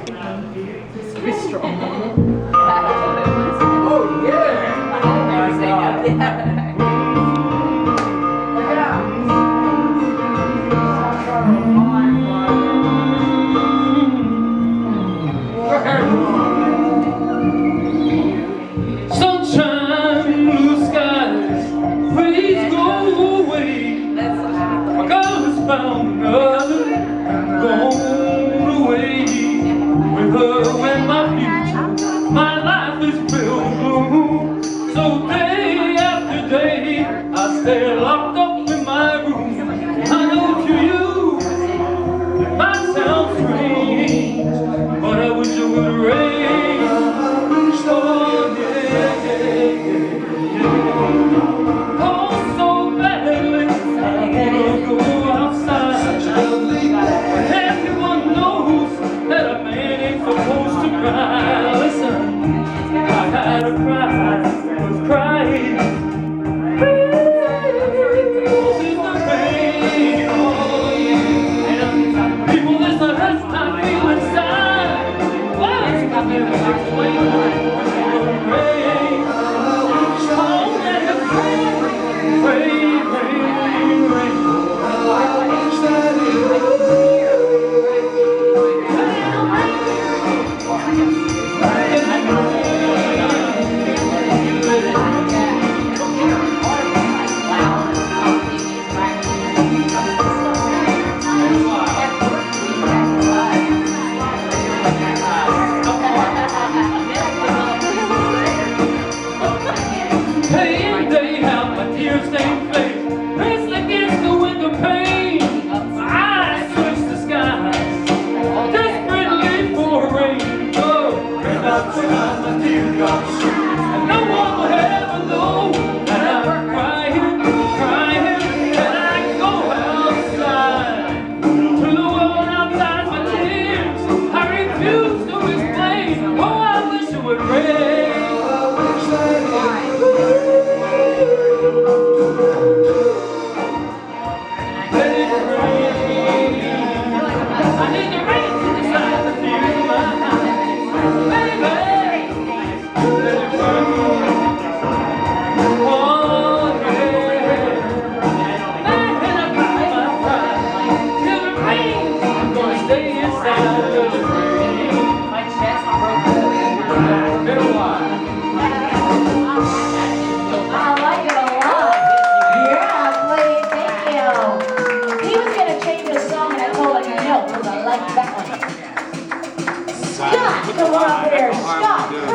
Be strong. Oh yeah! Sunshine, blue skies, please go away. My girl has found another, gone away. With her and my future, my life is filled with gloom. So day after day, I stay locked up in my room. I know to you, it might sound strange, but I wish it would rain. Oh, oh, so badly, I wanna go outside. Everyone knows that a man ain't supposed to cry. Listen, I had a cry, was crying. People, this hurts I feel inside. Why? I never explain why. And no one will ever know that I'm crying, crying, and I go outside to the world outside my tears. I refuse to explain. Oh, I wish it would rain. Let it rain. I need the rain to decide the tears in my eyes, baby. Scott, come on up here. Scott.